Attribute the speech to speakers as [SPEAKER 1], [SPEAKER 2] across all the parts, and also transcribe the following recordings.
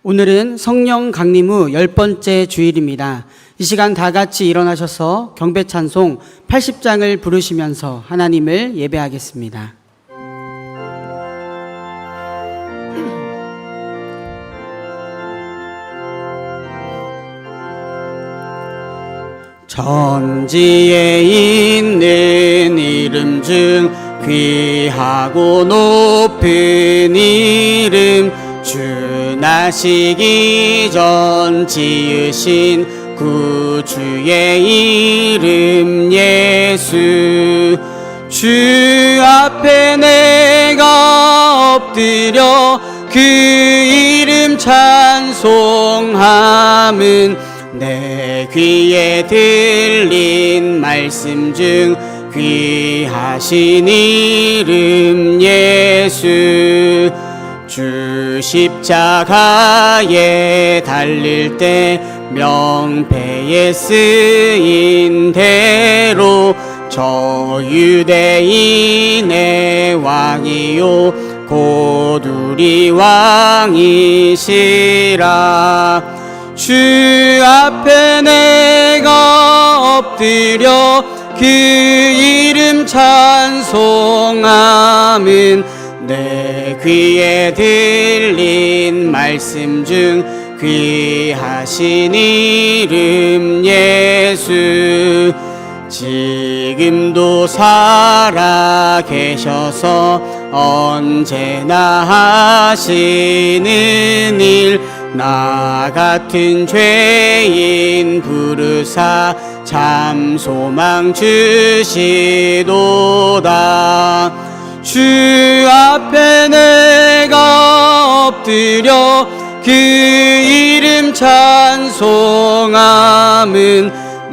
[SPEAKER 1] 오늘은 성령 강림 후 10번째 주일입니다. 이 시간 다 같이 일어나셔서 경배 찬송 80장을 부르시면서 하나님을 예배하겠습니다. 천지에 있는 이름 중 귀하고 높은 이름, 주 나시기 전 지으신 구주의 이름 예수. 주 앞에 내가 엎드려 그 이름 찬송함은 내 귀에 들린 말씀 중 귀하신 이름 예수. 주 십자가에 달릴 때 명패에 쓰인 대로 저 유대인의 왕이요 곧 우리 왕이시라. 주 앞에 내가 엎드려 그 이름 찬송함은 내 귀에 들린 말씀 중 귀하신 이름 예수. 지금도 살아 계셔서 언제나 하시는 일, 나 같은 죄인 부르사 참 소망 주시도다. 주 앞에 내가 엎드려 그 이름 찬송함은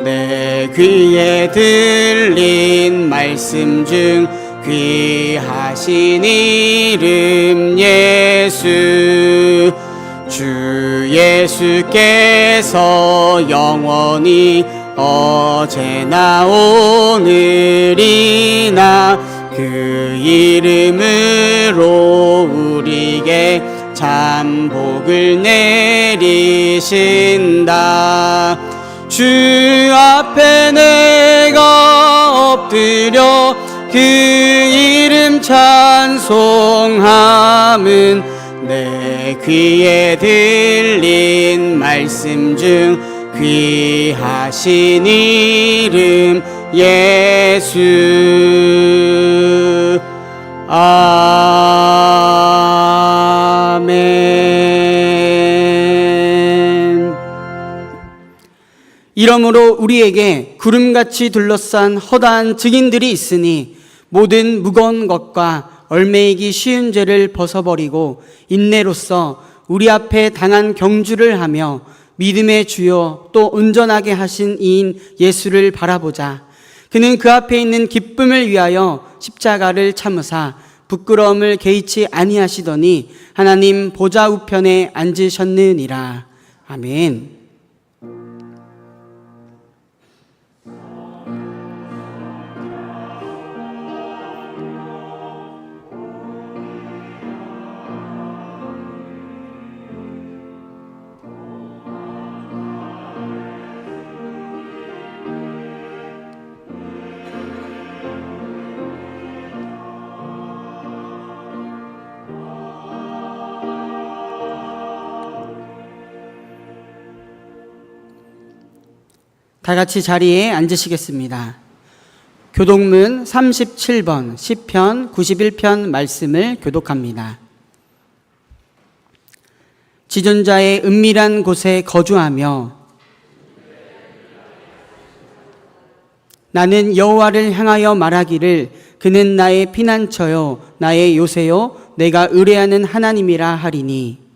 [SPEAKER 1] 내 귀에 들린 말씀 중 귀하신 이름 예수. 주 예수께서 영원히 어제나 오늘이나 그 이름으로 우리에게 참 복을 내리신다. 주 앞에 내가 엎드려 그 이름 찬송함은 내 귀에 들린 말씀 중 귀하신 이름 예수. 아멘. 이러므로 우리에게 구름같이 둘러싼 허다한 증인들이 있으니 모든 무거운 것과 얽매이기 쉬운 죄를 벗어버리고 인내로써 우리 앞에 당한 경주를 하며 믿음의 주요 또 온전하게 하신 이인 예수를 바라보자. 그는 그 앞에 있는 기쁨을 위하여 십자가를 참으사 부끄러움을 개의치 아니하시더니 하나님 보좌 우편에 앉으셨느니라. 아멘. 다 같이 자리에 앉으시겠습니다. 교독문 37번 시편 91편 말씀을 교독합니다. 지존자의 은밀한 곳에 거주하며 나는 여호와를 향하여 말하기를 그는 나의 피난처요 나의 요새요 내가 의뢰하는 하나님이라 하리니.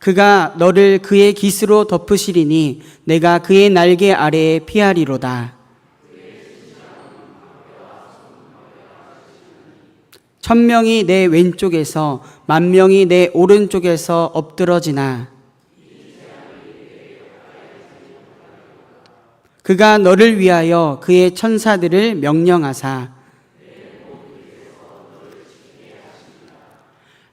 [SPEAKER 1] 그가 너를 그의 깃으로 덮으시리니 내가 그의 날개 아래에 피하리로다. 천명이 내 왼쪽에서 만명이 내 오른쪽에서 엎드러지나 그가 너를 위하여 그의 천사들을 명령하사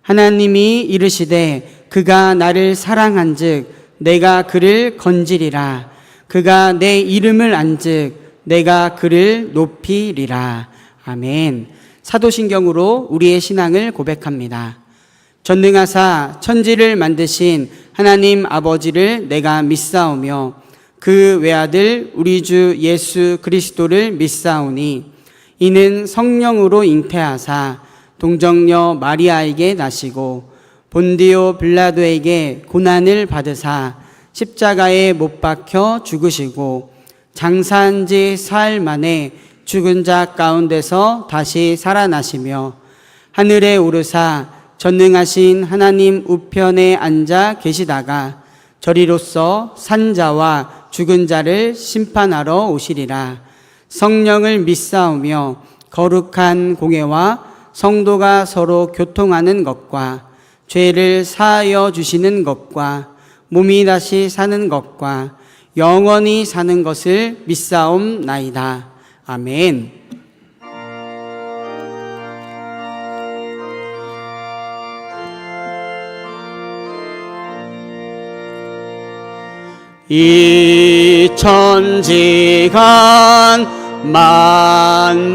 [SPEAKER 1] 하나님이 이르시되 그가 나를 사랑한즉 내가 그를 건지리라. 그가 내 이름을 안즉 내가 그를 높이리라. 아멘. 사도신경으로 우리의 신앙을 고백합니다. 전능하사 천지를 만드신 하나님 아버지를 내가 믿사오며 그 외아들 우리 주 예수 그리스도를 믿사오니 이는 성령으로 잉태하사 동정녀 마리아에게 나시고 본디오 빌라도에게 고난을 받으사 십자가에 못 박혀 죽으시고 장사한 지 사흘 만에 죽은 자 가운데서 다시 살아나시며 하늘에 오르사 전능하신 하나님 우편에 앉아 계시다가 저리로서 산자와 죽은 자를 심판하러 오시리라. 성령을 믿사오며 거룩한 공회와 성도가 서로 교통하는 것과 죄를 사하여 주시는 것과 몸이 다시 사는 것과 영원히 사는 것을 믿사옵나이다. 아멘. 이 천지간 만물들아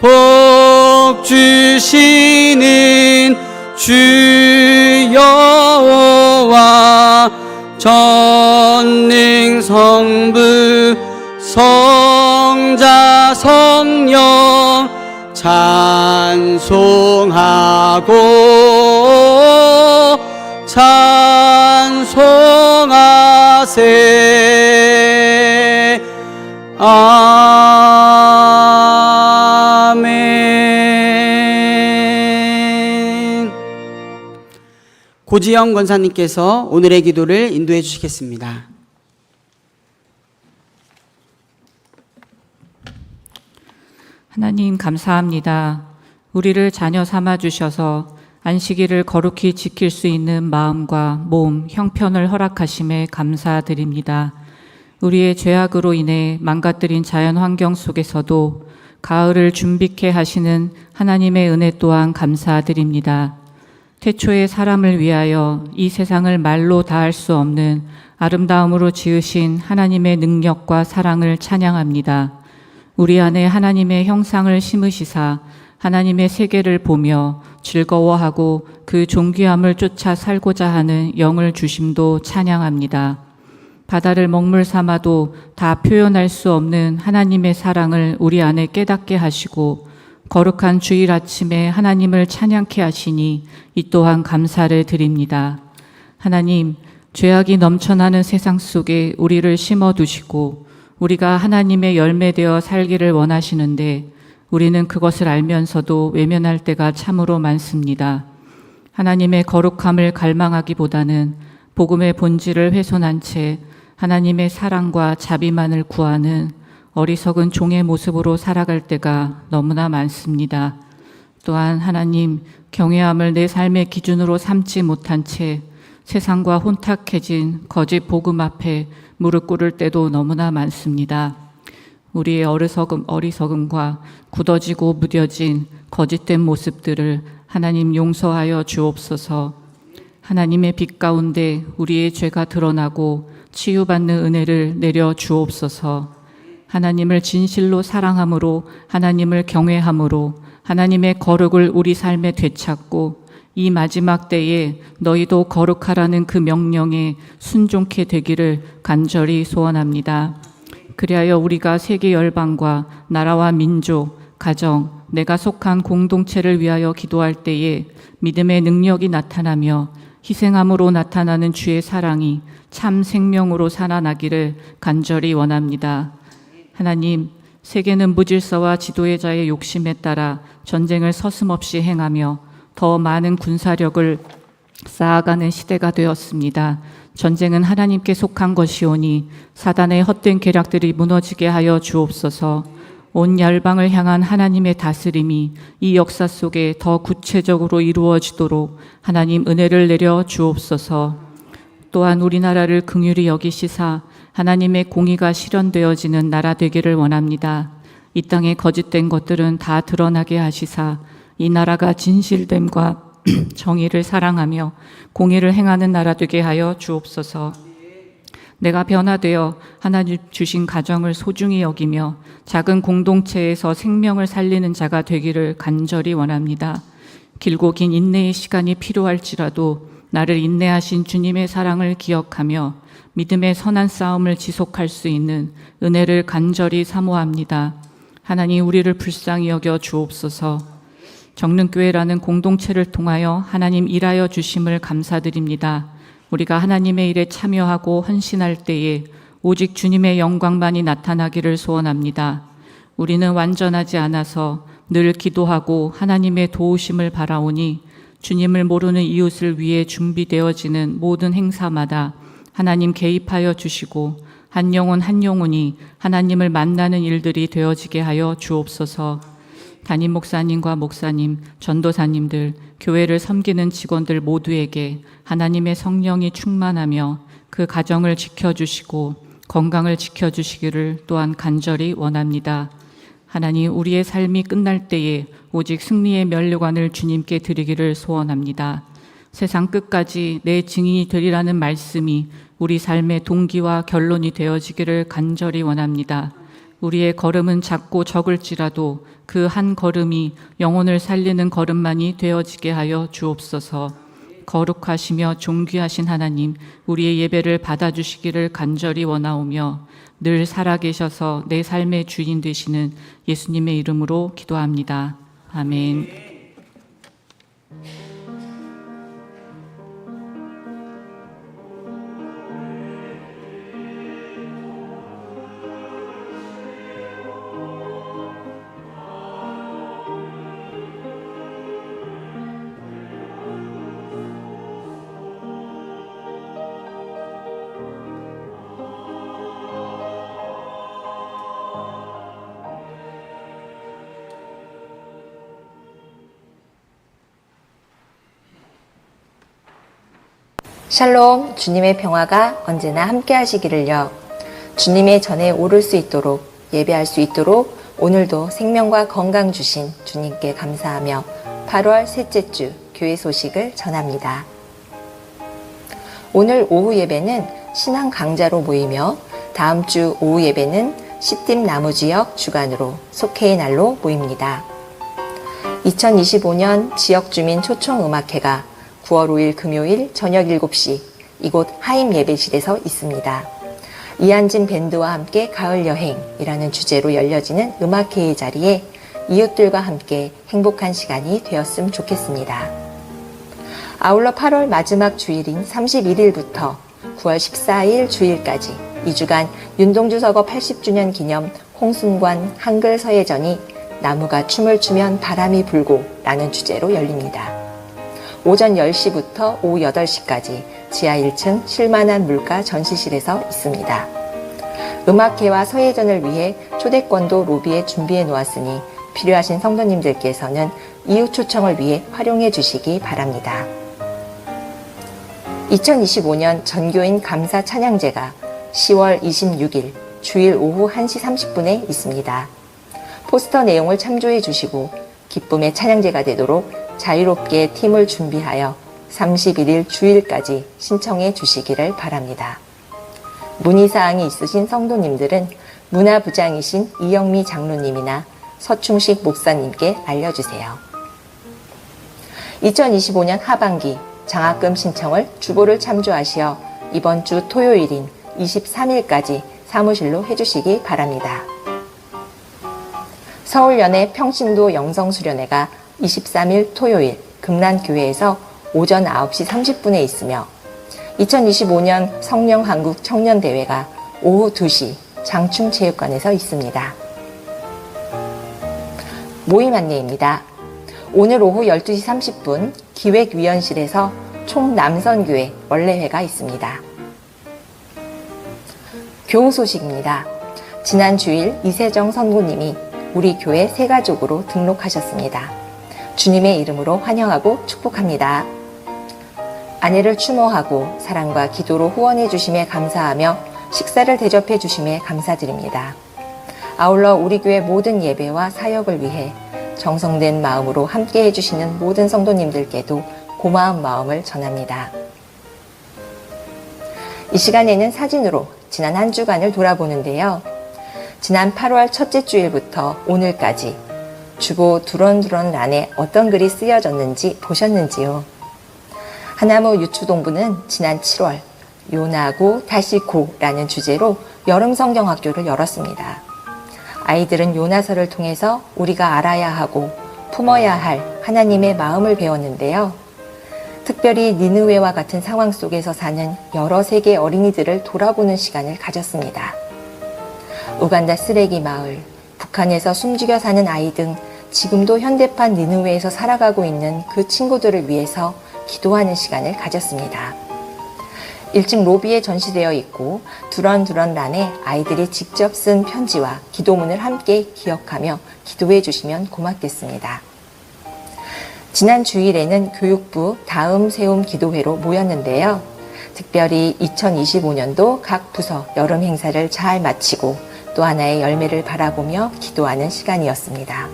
[SPEAKER 1] 복 주시는 주 여호와 전능 성부 성자 성령 찬송하고 찬송하세. 아멘. 고지영 권사님께서 오늘의 기도를 인도해 주시겠습니다.
[SPEAKER 2] 하나님 감사합니다. 우리를 자녀 삼아 주셔서 안식일을 거룩히 지킬 수 있는 마음과 몸, 형편을 허락하심에 감사드립니다. 우리의 죄악으로 인해 망가뜨린 자연 환경 속에서도 가을을 준비케 하시는 하나님의 은혜 또한 감사드립니다. 태초에 사람을 위하여 이 세상을 말로 다할 수 없는 아름다움으로 지으신 하나님의 능력과 사랑을 찬양합니다. 우리 안에 하나님의 형상을 심으시사 하나님의 세계를 보며 즐거워하고 그 존귀함을 쫓아 살고자 하는 영을 주심도 찬양합니다. 바다를 먹물 삼아도 다 표현할 수 없는 하나님의 사랑을 우리 안에 깨닫게 하시고 거룩한 주일 아침에 하나님을 찬양케 하시니 이 또한 감사를 드립니다. 하나님, 죄악이 넘쳐나는 세상 속에 우리를 심어두시고 우리가 하나님의 열매되어 살기를 원하시는데 우리는 그것을 알면서도 외면할 때가 참으로 많습니다. 하나님의 거룩함을 갈망하기보다는 복음의 본질을 훼손한 채 하나님의 사랑과 자비만을 구하는 어리석은 종의 모습으로 살아갈 때가 너무나 많습니다. 또한 하나님, 경외함을 내 삶의 기준으로 삼지 못한 채 세상과 혼탁해진 거짓 복음 앞에 무릎 꿇을 때도 너무나 많습니다. 우리의 어리석음과 굳어지고 무뎌진 거짓된 모습들을 하나님 용서하여 주옵소서. 하나님의 빛 가운데 우리의 죄가 드러나고 치유받는 은혜를 내려 주옵소서. 하나님을 진실로 사랑함으로 하나님을 경외함으로 하나님의 거룩을 우리 삶에 되찾고 이 마지막 때에 너희도 거룩하라는 그 명령에 순종케 되기를 간절히 소원합니다. 그리하여 우리가 세계 열방과 나라와 민족, 가정, 내가 속한 공동체를 위하여 기도할 때에 믿음의 능력이 나타나며 희생함으로 나타나는 주의 사랑이 참 생명으로 살아나기를 간절히 원합니다. 하나님, 세계는 무질서와 지도자의 욕심에 따라 전쟁을 서슴없이 행하며 더 많은 군사력을 쌓아가는 시대가 되었습니다. 전쟁은 하나님께 속한 것이오니 사단의 헛된 계략들이 무너지게 하여 주옵소서. 온 열방을 향한 하나님의 다스림이 이 역사 속에 더 구체적으로 이루어지도록 하나님 은혜를 내려 주옵소서. 또한 우리나라를 긍휼히 여기시사 하나님의 공의가 실현되어지는 나라 되기를 원합니다. 이 땅의 거짓된 것들은 다 드러나게 하시사 이 나라가 진실됨과 정의를 사랑하며 공의를 행하는 나라 되게 하여 주옵소서. 내가 변화되어 하나님 주신 가정을 소중히 여기며 작은 공동체에서 생명을 살리는 자가 되기를 간절히 원합니다. 길고 긴 인내의 시간이 필요할지라도 나를 인내하신 주님의 사랑을 기억하며 믿음의 선한 싸움을 지속할 수 있는 은혜를 간절히 사모합니다. 하나님, 우리를 불쌍히 여겨 주옵소서. 정릉교회라는 공동체를 통하여 하나님 일하여 주심을 감사드립니다. 우리가 하나님의 일에 참여하고 헌신할 때에 오직 주님의 영광만이 나타나기를 소원합니다. 우리는 완전하지 않아서 늘 기도하고 하나님의 도우심을 바라오니 주님을 모르는 이웃을 위해 준비되어지는 모든 행사마다 하나님 개입하여 주시고 한 영혼 한 영혼이 하나님을 만나는 일들이 되어지게 하여 주옵소서. 담임 목사님과 목사님, 전도사님들, 교회를 섬기는 직원들 모두에게 하나님의 성령이 충만하며 그 가정을 지켜주시고 건강을 지켜주시기를 또한 간절히 원합니다. 하나님, 우리의 삶이 끝날 때에 오직 승리의 면류관을 주님께 드리기를 소원합니다. 세상 끝까지 내 증인이 되리라는 말씀이 우리 삶의 동기와 결론이 되어지기를 간절히 원합니다. 우리의 걸음은 작고 적을지라도 그 한 걸음이 영혼을 살리는 걸음만이 되어지게 하여 주옵소서. 거룩하시며 존귀하신 하나님, 우리의 예배를 받아주시기를 간절히 원하오며 늘 살아계셔서 내 삶의 주인 되시는 예수님의 이름으로 기도합니다. 아멘.
[SPEAKER 3] 샬롬, 주님의 평화가 언제나 함께 하시기를요. 주님의 전에 오를 수 있도록, 예배할 수 있도록 오늘도 생명과 건강 주신 주님께 감사하며 8월 셋째 주 교회 소식을 전합니다. 오늘 오후 예배는 신앙 강좌로 모이며 다음 주 오후 예배는 시팀 나무지역 주간으로 속회의 날로 모입니다. 2025년 지역주민 초청음악회가 9월 5일 금요일 저녁 7시 이곳 하임 예배실에서 있습니다. 이한진 밴드와 함께 가을 여행이라는 주제로 열려지는 음악회의 자리에 이웃들과 함께 행복한 시간이 되었으면 좋겠습니다. 아울러 8월 마지막 주일인 31일부터 9월 14일 주일까지 2주간 윤동주 서거 80주년 기념 홍순관 한글 서예전이 나무가 춤을 추면 바람이 불고 라는 주제로 열립니다. 오전 10시부터 오후 8시까지 지하 1층 쉴만한 물가 전시실에서 있습니다. 음악회와 서예전을 위해 초대권도 로비에 준비해 놓았으니 필요하신 성도님들께서는 이웃 초청을 위해 활용해 주시기 바랍니다. 2025년 전교인 감사 찬양제가 10월 26일 주일 오후 1시 30분에 있습니다. 포스터 내용을 참조해 주시고 기쁨의 찬양제가 되도록 자유롭게 팀을 준비하여 31일 주일까지 신청해 주시기를 바랍니다. 문의사항이 있으신 성도님들은 문화부장이신 이영미 장로님이나 서충식 목사님께 알려주세요. 2025년 하반기 장학금 신청을 주보를 참조하시어 이번 주 토요일인 23일까지 사무실로 해주시기 바랍니다. 서울연회 평신도 영성수련회가 23일 토요일 금란교회에서 오전 9시 30분에 있으며 2025년 성령한국 청년대회가 오후 2시 장충체육관에서 있습니다. 모임 안내입니다. 오늘 오후 12시 30분 기획위원실에서 총남선교회 원래회가 있습니다. 교우 소식입니다. 지난 주일 이세정 선고님이 우리 교회 새가족으로 등록하셨습니다. 주님의 이름으로 환영하고 축복합니다. 아내를 추모하고 사랑과 기도로 후원해 주심에 감사하며 식사를 대접해 주심에 감사드립니다. 아울러 우리 교회 모든 예배와 사역을 위해 정성된 마음으로 함께 해주시는 모든 성도님들께도 고마운 마음을 전합니다. 이 시간에는 사진으로 지난 한 주간을 돌아보는데요. 지난 8월 첫째 주일부터 오늘까지 주보 두런두런란에 어떤 글이 쓰여졌는지 보셨는지요? 하나무 유추동부는 지난 7월 요나고 다시 고라는 주제로 여름 성경학교를 열었습니다. 아이들은 요나서를 통해서 우리가 알아야 하고 품어야 할 하나님의 마음을 배웠는데요. 특별히 니느웨와 같은 상황 속에서 사는 여러 세계 어린이들을 돌아보는 시간을 가졌습니다. 우간다 쓰레기 마을, 북한에서 숨죽여 사는 아이 등 지금도 현대판 니느웨에서 살아가고 있는 그 친구들을 위해서 기도하는 시간을 가졌습니다. 1층 로비에 전시되어 있고 두런두런란에 아이들이 직접 쓴 편지와 기도문을 함께 기억하며 기도해 주시면 고맙겠습니다. 지난 주일에는 교육부 다음 세움 기도회로 모였는데요. 특별히 2025년도 각 부서 여름 행사를 잘 마치고 또 하나의 열매를 바라보며 기도하는 시간이었습니다.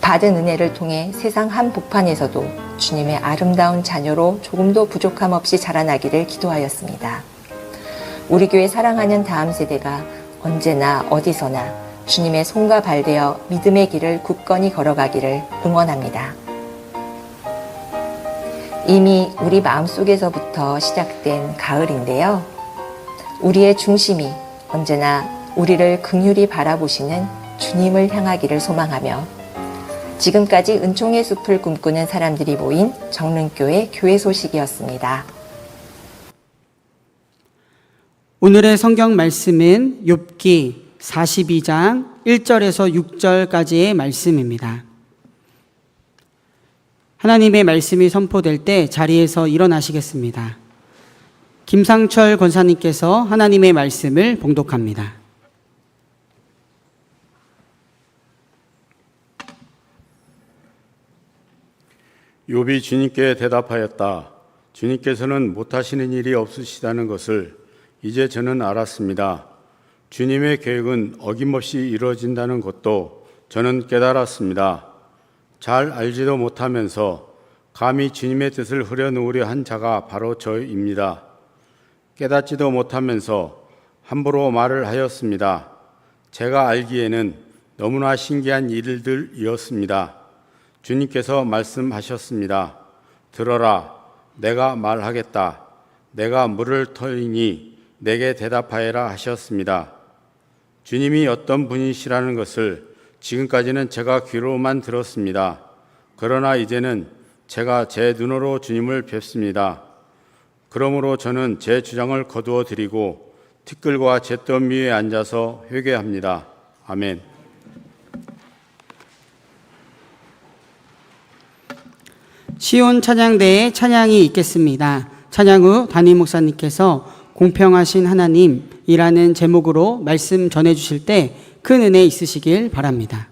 [SPEAKER 3] 받은 은혜를 통해 세상 한복판에서도 주님의 아름다운 자녀로 조금도 부족함 없이 자라나기를 기도하였습니다. 우리 교회 사랑하는 다음 세대가 언제나 어디서나 주님의 손과 발되어 믿음의 길을 굳건히 걸어가기를 응원합니다. 이미 우리 마음속에서부터 시작된 가을인데요. 우리의 중심이 언제나 우리를 긍휼히 바라보시는 주님을 향하기를 소망하며 지금까지 은총의 숲을 꿈꾸는 사람들이 모인 정릉교회 교회 소식이었습니다.
[SPEAKER 1] 오늘의 성경 말씀은 욥기 42장 1절에서 6절까지의 말씀입니다. 하나님의 말씀이 선포될 때 자리에서 일어나시겠습니다. 김상철 권사님께서 하나님의 말씀을 봉독합니다.
[SPEAKER 4] 욥이 주님께 대답하였다. 주님께서는 못하시는 일이 없으시다는 것을 이제 저는 알았습니다. 주님의 계획은 어김없이 이루어진다는 것도 저는 깨달았습니다. 잘 알지도 못하면서 감히 주님의 뜻을 흐려놓으려 한 자가 바로 저입니다. 깨닫지도 못하면서 함부로 말을 하였습니다. 제가 알기에는 너무나 신기한 일들이었습니다. 주님께서 말씀하셨습니다. 들어라, 내가 말하겠다. 내가 물을 터이니 내게 대답하여라 하셨습니다. 주님이 어떤 분이시라는 것을 지금까지는 제가 귀로만 들었습니다. 그러나 이제는 제가 제 눈으로 주님을 뵙습니다. 그러므로 저는 제 주장을 거두어 드리고 티끌과 잿더미 위에 앉아서 회개합니다. 아멘.
[SPEAKER 1] 시온 찬양대에 찬양이 있겠습니다. 찬양 후 담임 목사님께서 공평하신 하나님이라는 제목으로 말씀 전해주실 때 큰 은혜 있으시길 바랍니다.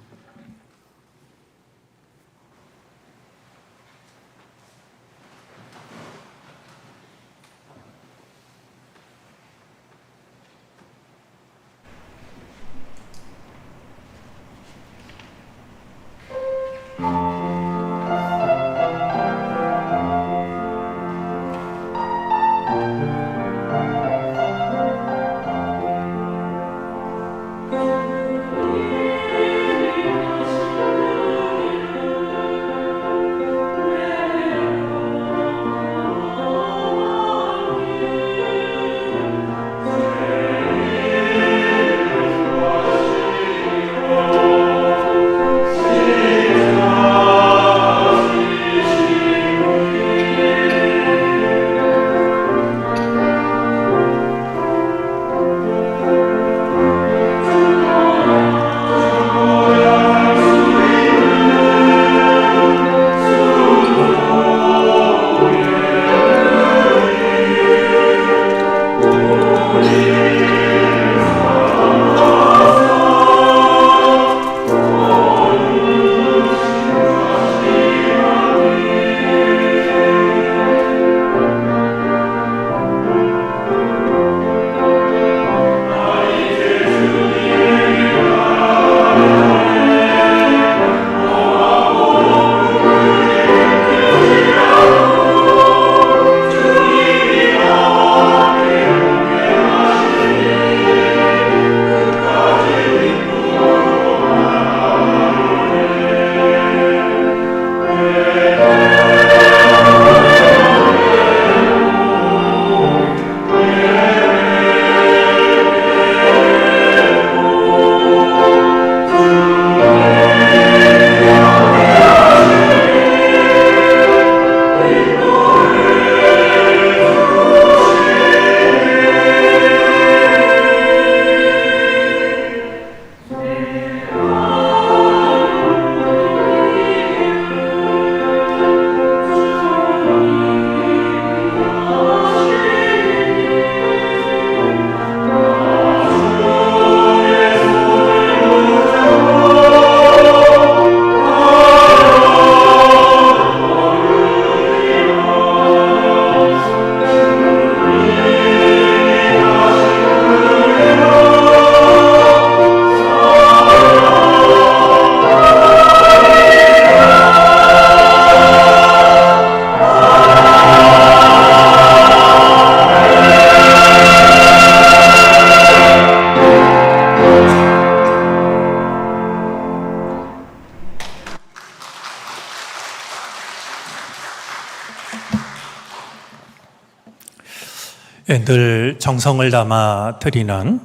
[SPEAKER 5] 늘 정성을 담아 드리는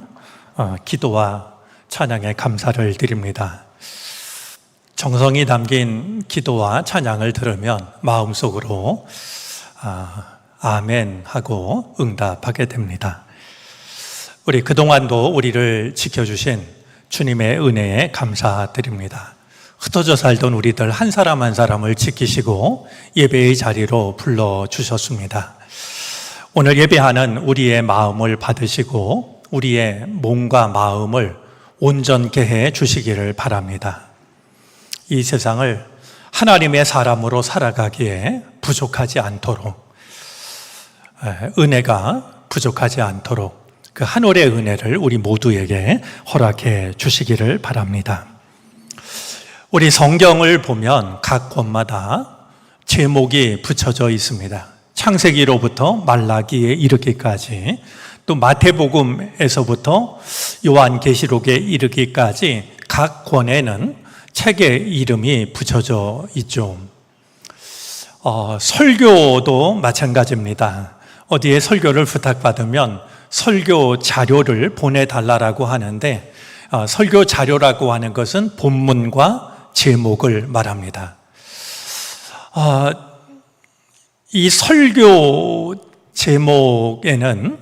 [SPEAKER 5] 기도와 찬양에 감사를 드립니다. 정성이 담긴 기도와 찬양을 들으면 마음속으로 아멘 하고 응답하게 됩니다. 우리 그동안도 우리를 지켜주신 주님의 은혜에 감사드립니다. 흩어져 살던 우리들 한 사람 한 사람을 지키시고 예배의 자리로 불러주셨습니다. 오늘 예배하는 우리의 마음을 받으시고 우리의 몸과 마음을 온전케 해 주시기를 바랍니다. 이 세상을 하나님의 사람으로 살아가기에 부족하지 않도록, 은혜가 부족하지 않도록 그 하늘의 은혜를 우리 모두에게 허락해 주시기를 바랍니다. 우리 성경을 보면 각 권마다 제목이 붙여져 있습니다. 창세기로부터 말라기에 이르기까지, 또 마태복음에서부터 요한계시록에 이르기까지 각 권에는 책의 이름이 붙여져 있죠. 설교도 마찬가지입니다. 어디에 설교를 부탁받으면 설교 자료를 보내달라고 하는데, 설교 자료라고 하는 것은 본문과 제목을 말합니다. 이 설교 제목에는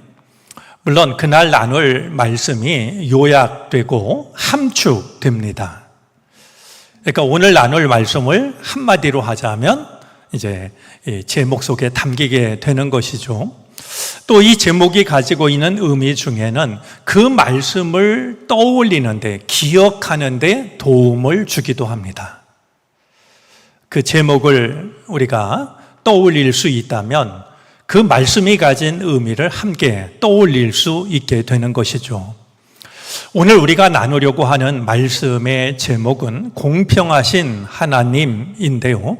[SPEAKER 5] 물론 그날 나눌 말씀이 요약되고 함축됩니다. 그러니까 오늘 나눌 말씀을 한마디로 하자면 이제 제목 속에 담기게 되는 것이죠. 또 이 제목이 가지고 있는 의미 중에는 그 말씀을 떠올리는데, 기억하는데 도움을 주기도 합니다. 그 제목을 우리가 떠올릴 수 있다면 그 말씀이 가진 의미를 함께 떠올릴 수 있게 되는 것이죠. 오늘 우리가 나누려고 하는 말씀의 제목은 공평하신 하나님인데요.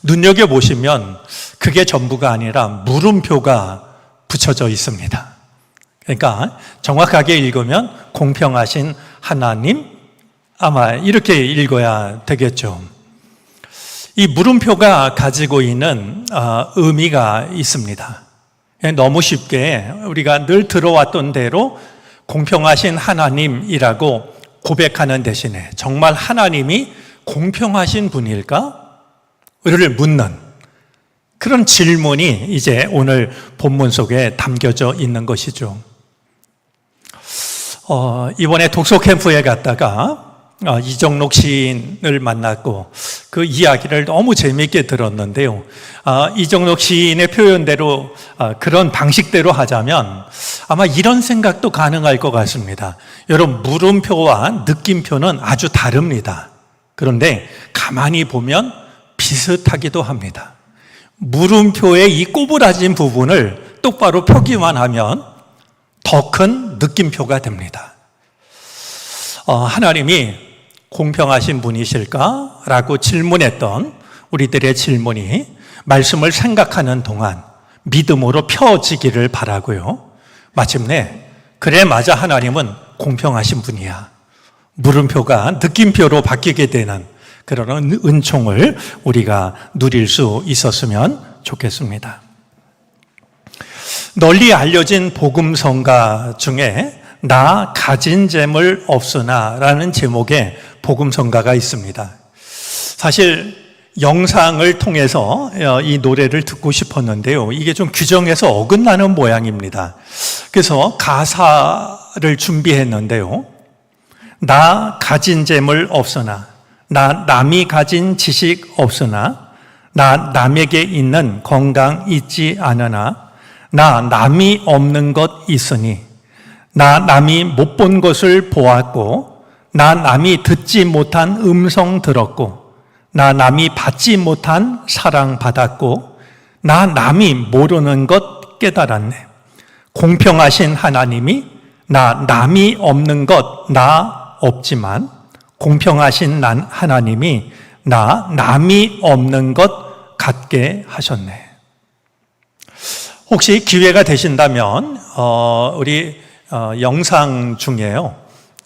[SPEAKER 5] 눈여겨보시면 그게 전부가 아니라 물음표가 붙여져 있습니다. 그러니까 정확하게 읽으면 공평하신 하나님, 아마 이렇게 읽어야 되겠죠. 이 물음표가 가지고 있는 의미가 있습니다. 너무 쉽게 우리가 늘 들어왔던 대로 공평하신 하나님이라고 고백하는 대신에 정말 하나님이 공평하신 분일까? 를 묻는 그런 질문이 이제 오늘 본문 속에 담겨져 있는 것이죠. 이번에 독서 캠프에 갔다가 이정록 시인을 만났고 그 이야기를 너무 재미있게 들었는데요. 이정록 시인의 표현대로, 그런 방식대로 하자면 아마 이런 생각도 가능할 것 같습니다. 여러분, 물음표와 느낌표는 아주 다릅니다. 그런데 가만히 보면 비슷하기도 합니다. 물음표의 이 꼬부라진 부분을 똑바로 펴기만 하면 더 큰 느낌표가 됩니다. 하나님이 공평하신 분이실까? 라고 질문했던 우리들의 질문이 말씀을 생각하는 동안 믿음으로 펴지기를 바라고요. 마침내 그래, 맞아, 하나님은 공평하신 분이야, 물음표가 느낌표로 바뀌게 되는 그런 은총을 우리가 누릴 수 있었으면 좋겠습니다. 널리 알려진 복음성가 중에 나 가진 재물 없으나 라는 제목의 복음성가가 있습니다. 사실 영상을 통해서 이 노래를 듣고 싶었는데요. 이게 좀 규정에서 어긋나는 모양입니다. 그래서 가사를 준비했는데요. 나 가진 재물 없으나, 나 남이 가진 지식 없으나, 나 남에게 있는 건강 있지 않으나, 나 남이 없는 것 있으니, 나 남이 못 본 것을 보았고, 나 남이 듣지 못한 음성 들었고, 나 남이 받지 못한 사랑 받았고, 나 남이 모르는 것 깨달았네. 공평하신 하나님이 나 남이 없는 것 나 없지만, 공평하신 하나님이 나 남이 없는 것 갖게 하셨네. 혹시 기회가 되신다면 우리 영상 중에요,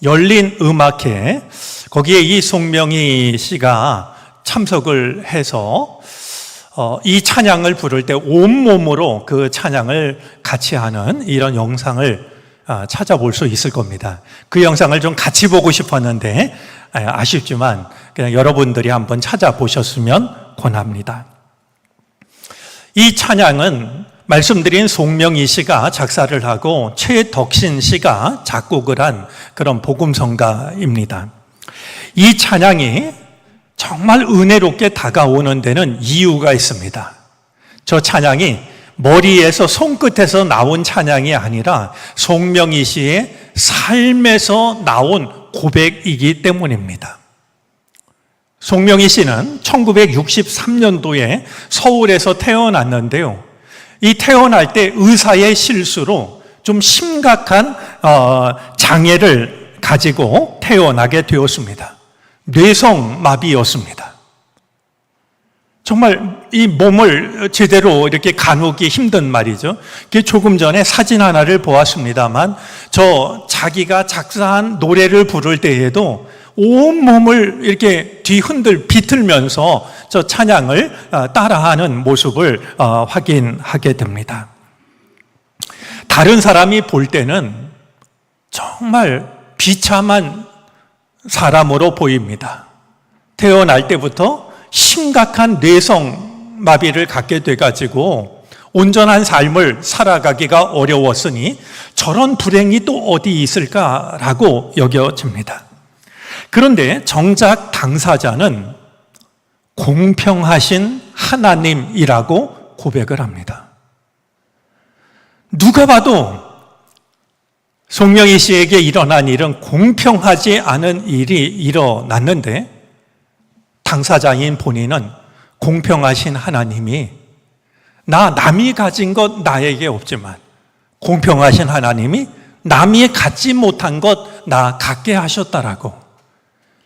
[SPEAKER 5] 열린 음악회, 거기에 이 송명희 씨가 참석을 해서 이 찬양을 부를 때 온몸으로 그 찬양을 같이 하는 이런 영상을 찾아볼 수 있을 겁니다. 그 영상을 좀 같이 보고 싶었는데 아쉽지만 그냥 여러분들이 한번 찾아보셨으면 권합니다. 이 찬양은 말씀드린 송명희 씨가 작사를 하고 최덕신 씨가 작곡을 한 그런 복음성가입니다. 이 찬양이 정말 은혜롭게 다가오는 데는 이유가 있습니다. 저 찬양이 머리에서 손끝에서 나온 찬양이 아니라 송명희 씨의 삶에서 나온 고백이기 때문입니다. 송명희 씨는 1963년도에 서울에서 태어났는데요. 이 태어날 때 의사의 실수로 좀 심각한 장애를 가지고 태어나게 되었습니다. 뇌성마비였습니다. 정말 이 몸을 제대로 이렇게 가누기 힘든 말이죠. 조금 전에 사진 하나를 보았습니다만 자기가 작사한 노래를 부를 때에도 온몸을 이렇게 비틀면서 저 찬양을 따라하는 모습을 확인하게 됩니다. 다른 사람이 볼 때는 정말 비참한 사람으로 보입니다. 태어날 때부터 심각한 뇌성마비를 갖게 돼가지고 온전한 삶을 살아가기가 어려웠으니 저런 불행이 또 어디 있을까라고 여겨집니다. 그런데 정작 당사자는 공평하신 하나님이라고 고백을 합니다. 누가 봐도 송명희 씨에게 일어난 일은 공평하지 않은 일이 일어났는데 당사자인 본인은 공평하신 하나님이 남이 가진 것 나에게 없지만 공평하신 하나님이 남이 갖지 못한 것 나 갖게 하셨다라고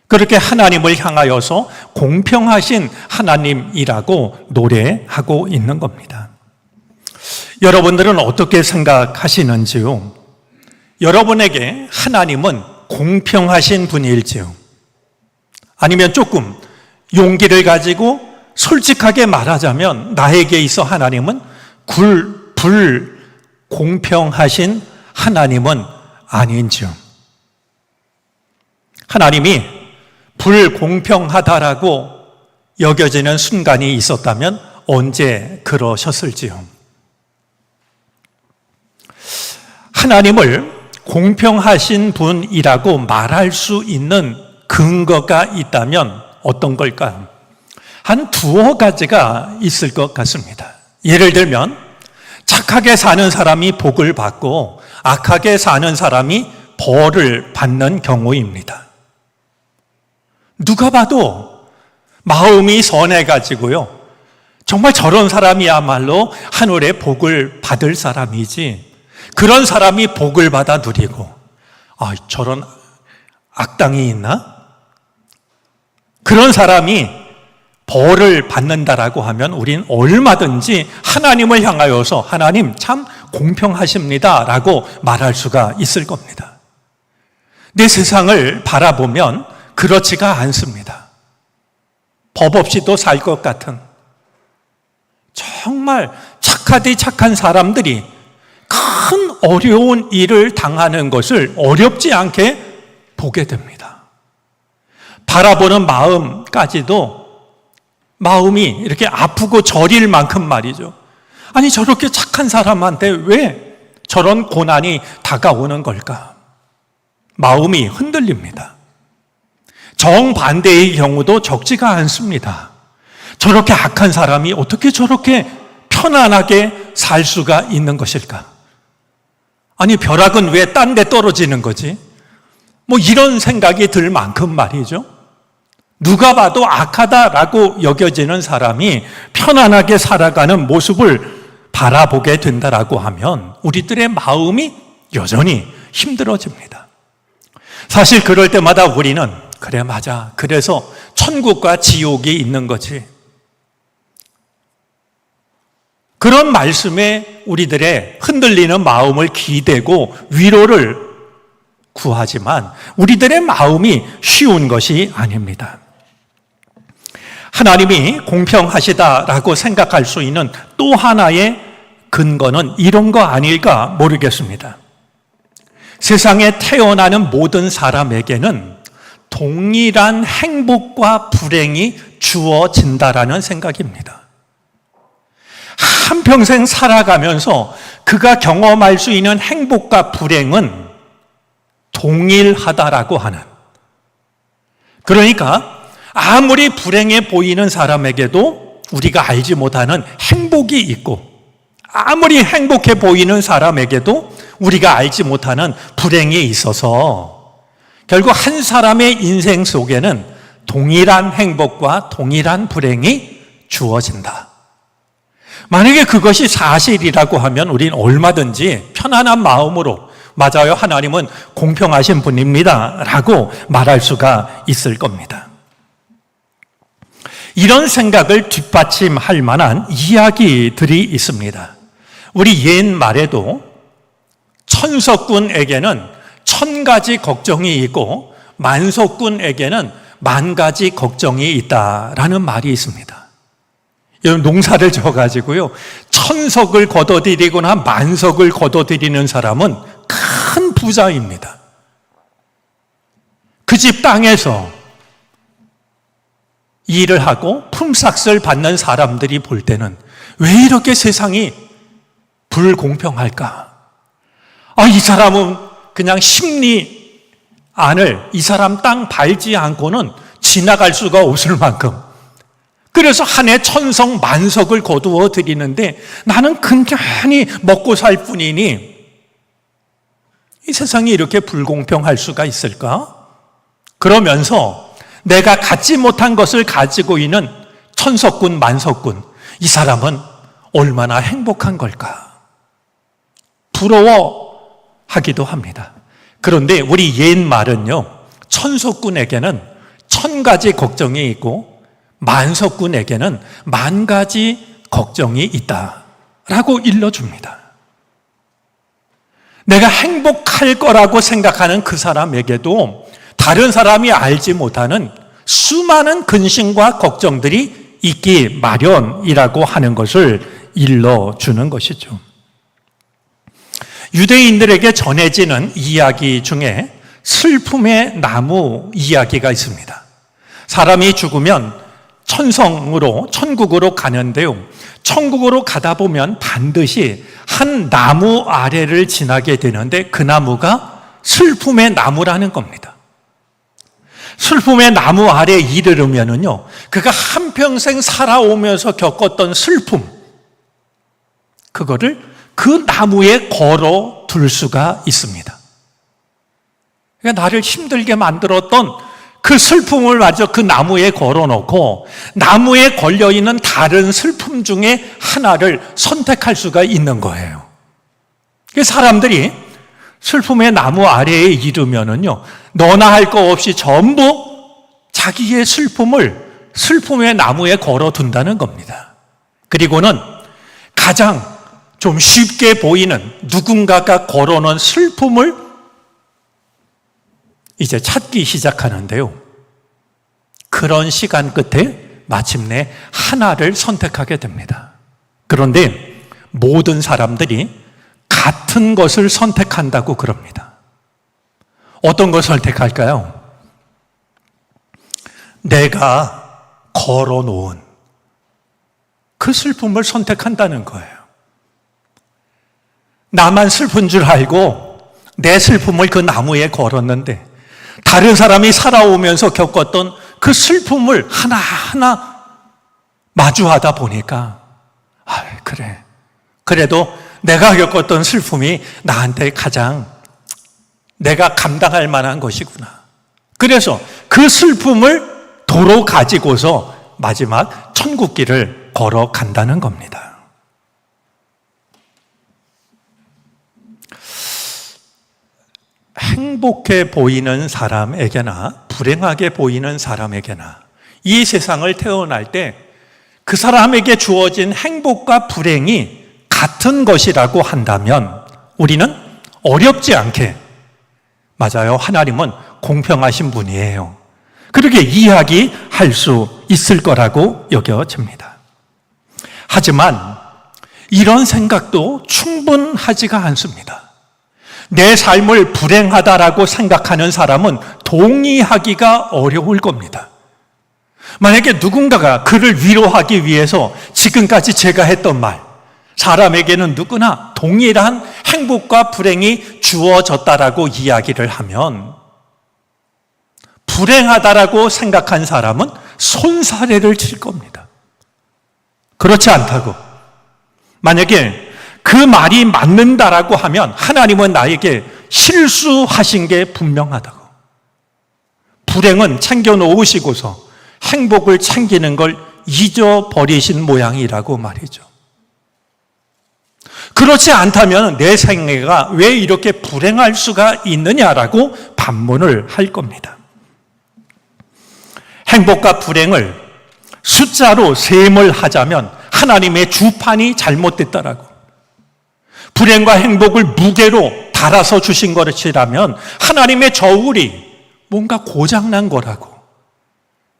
[SPEAKER 5] 그렇게 하나님을 향하여서 공평하신 하나님이라고 노래하고 있는 겁니다. 여러분들은 어떻게 생각하시는지요? 여러분에게 하나님은 공평하신 분일지요? 아니면 조금 용기를 가지고 솔직하게 말하자면 나에게 있어 하나님은 불공평하신 하나님은 아닌지요? 하나님이 불공평하다라고 여겨지는 순간이 있었다면 언제 그러셨을지요? 하나님을 공평하신 분이라고 말할 수 있는 근거가 있다면 어떤 걸까요? 한 두어 가지가 있을 것 같습니다. 예를 들면 착하게 사는 사람이 복을 받고 악하게 사는 사람이 벌을 받는 경우입니다. 누가 봐도 마음이 선해가지고요. 정말 저런 사람이야말로 하늘의 복을 받을 사람이지 그런 사람이 복을 받아 누리고 저런 악당이 있나? 그런 사람이 벌을 받는다라고 하면 우린 얼마든지 하나님을 향하여서 하나님 참 공평하십니다 라고 말할 수가 있을 겁니다. 내 세상을 바라보면 그렇지가 않습니다. 법 없이도 살 것 같은 정말 착하디 착한 사람들이 큰 어려운 일을 당하는 것을 어렵지 않게 보게 됩니다. 바라보는 마음까지도 마음이 이렇게 아프고 저릴 만큼 말이죠. 아니 저렇게 착한 사람한테 왜 저런 고난이 다가오는 걸까? 마음이 흔들립니다. 정반대의 경우도 적지가 않습니다. 저렇게 악한 사람이 어떻게 저렇게 편안하게 살 수가 있는 것일까? 아니 벼락은 왜 딴 데 떨어지는 거지? 이런 생각이 들 만큼 말이죠. 누가 봐도 악하다라고 여겨지는 사람이 편안하게 살아가는 모습을 바라보게 된다라고 하면 우리들의 마음이 여전히 힘들어집니다. 사실 그럴 때마다 우리는 그래 맞아. 그래서 천국과 지옥이 있는 거지. 그런 말씀에 우리들의 흔들리는 마음을 기대고 위로를 구하지만 우리들의 마음이 쉬운 것이 아닙니다. 하나님이 공평하시다라고 생각할 수 있는 또 하나의 근거는 이런 거 아닐까 모르겠습니다. 세상에 태어나는 모든 사람에게는 동일한 행복과 불행이 주어진다라는 생각입니다. 한평생 살아가면서 그가 경험할 수 있는 행복과 불행은 동일하다라고 하는, 그러니까 아무리 불행해 보이는 사람에게도 우리가 알지 못하는 행복이 있고, 아무리 행복해 보이는 사람에게도 우리가 알지 못하는 불행이 있어서 결국 한 사람의 인생 속에는 동일한 행복과 동일한 불행이 주어진다. 만약에 그것이 사실이라고 하면 우리는 얼마든지 편안한 마음으로 맞아요, 하나님은 공평하신 분입니다 라고 말할 수가 있을 겁니다. 이런 생각을 뒷받침할 만한 이야기들이 있습니다. 우리 옛말에도 천석군에게는 1000가지 걱정이 있고 만석군에게는 10,000가지 걱정이 있다라는 말이 있습니다. 여러분, 농사를 져가지고요, 1000석을 거둬들이거나 10,000석을 거둬들이는 사람은 큰 부자입니다. 그 집 땅에서 일을 하고 품삯을 받는 사람들이 볼 때는 왜 이렇게 세상이 불공평할까? 이 사람은 그냥 심리 안을 이 사람 땅 밟지 않고는 지나갈 수가 없을 만큼, 그래서 한 해 1000석, 10,000석을 거두어 드리는데 나는 그냥 먹고 살 뿐이니 이 세상이 이렇게 불공평할 수가 있을까? 그러면서 내가 갖지 못한 것을 가지고 있는 1000석군, 10,000석군, 이 사람은 얼마나 행복한 걸까? 부러워하기도 합니다. 그런데 우리 옛말은요, 1000석군에게는 1000가지 걱정이 있고 10,000석군에게는 10,000가지 걱정이 있다라고 일러줍니다. 내가 행복할 거라고 생각하는 그 사람에게도 다른 사람이 알지 못하는 수많은 근심과 걱정들이 있기 마련이라고 하는 것을 일러주는 것이죠. 유대인들에게 전해지는 이야기 중에 슬픔의 나무 이야기가 있습니다. 사람이 죽으면 천국으로 가는데요, 천국으로 가다 보면 반드시 한 나무 아래를 지나게 되는데 그 나무가 슬픔의 나무라는 겁니다. 슬픔의 나무 아래에 이르르면은요, 그가 한평생 살아오면서 겪었던 슬픔, 그거를 그 나무에 걸어 둘 수가 있습니다. 그러니까 나를 힘들게 만들었던 그 슬픔을 마저 그 나무에 걸어놓고 나무에 걸려있는 다른 슬픔 중에 하나를 선택할 수가 있는 거예요. 사람들이 슬픔의 나무 아래에 이르면은요, 너나 할 거 없이 전부 자기의 슬픔을 슬픔의 나무에 걸어둔다는 겁니다. 그리고는 가장 좀 쉽게 보이는 누군가가 걸어놓은 슬픔을 이제 찾기 시작하는데요, 그런 시간 끝에 마침내 하나를 선택하게 됩니다. 그런데 모든 사람들이 같은 것을 선택한다고 그럽니다. 어떤 걸 선택할까요? 내가 걸어놓은 그 슬픔을 선택한다는 거예요. 나만 슬픈 줄 알고 내 슬픔을 그 나무에 걸었는데 다른 사람이 살아오면서 겪었던 그 슬픔을 하나하나 마주하다 보니까 그래, 그래도 내가 겪었던 슬픔이 나한테 가장 내가 감당할 만한 것이구나. 그래서 그 슬픔을 도로 가지고서 마지막 천국길을 걸어간다는 겁니다. 행복해 보이는 사람에게나 불행하게 보이는 사람에게나 이 세상을 태어날 때 그 사람에게 주어진 행복과 불행이 같은 것이라고 한다면 우리는 어렵지 않게, 맞아요, 하나님은 공평하신 분이에요, 그렇게 이야기할 수 있을 거라고 여겨집니다. 하지만 이런 생각도 충분하지가 않습니다. 내 삶을 불행하다라고 생각하는 사람은 동의하기가 어려울 겁니다. 만약에 누군가가 그를 위로하기 위해서 지금까지 제가 했던 말, 사람에게는 누구나 동일한 행복과 불행이 주어졌다라고 이야기를 하면 불행하다라고 생각한 사람은 손사래를 칠 겁니다. 그렇지 않다고. 만약에 그 말이 맞는다라고 하면 하나님은 나에게 실수하신 게 분명하다고. 불행은 챙겨놓으시고서 행복을 챙기는 걸 잊어버리신 모양이라고 말이죠. 그렇지 않다면 내 생애가 왜 이렇게 불행할 수가 있느냐라고 반문을 할 겁니다. 행복과 불행을 숫자로 셈을 하자면 하나님의 주판이 잘못됐다라고. 불행과 행복을 무게로 달아서 주신 것이라면 하나님의 저울이 뭔가 고장난 거라고.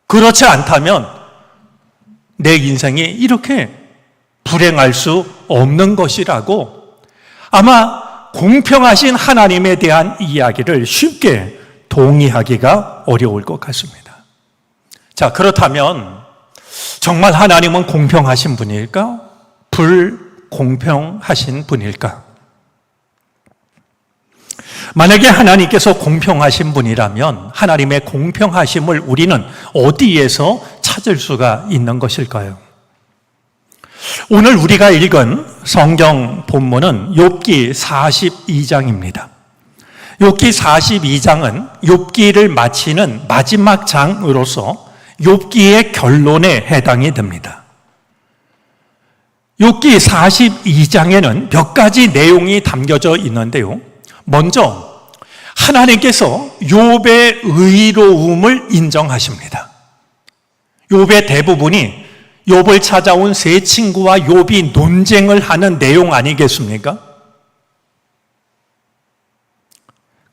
[SPEAKER 5] 그렇지 않다면 내 인생이 이렇게 불행할 수 없는 것이라고 아마 공평하신 하나님에 대한 이야기를 쉽게 동의하기가 어려울 것 같습니다. 자, 그렇다면 정말 하나님은 공평하신 분일까? 불공평하신 분일까? 만약에 하나님께서 공평하신 분이라면 하나님의 공평하심을 우리는 어디에서 찾을 수가 있는 것일까요? 오늘 우리가 읽은 성경 본문은 욥기 42장입니다. 욥기 42장은 욥기를 마치는 마지막 장으로서 욥기의 결론에 해당이 됩니다. 욥기 42장에는 몇 가지 내용이 담겨져 있는데요. 먼저 하나님께서 욥의 의로움을 인정하십니다. 욥의 대부분이 욥을 찾아온 세 친구와 욥이 논쟁을 하는 내용 아니겠습니까?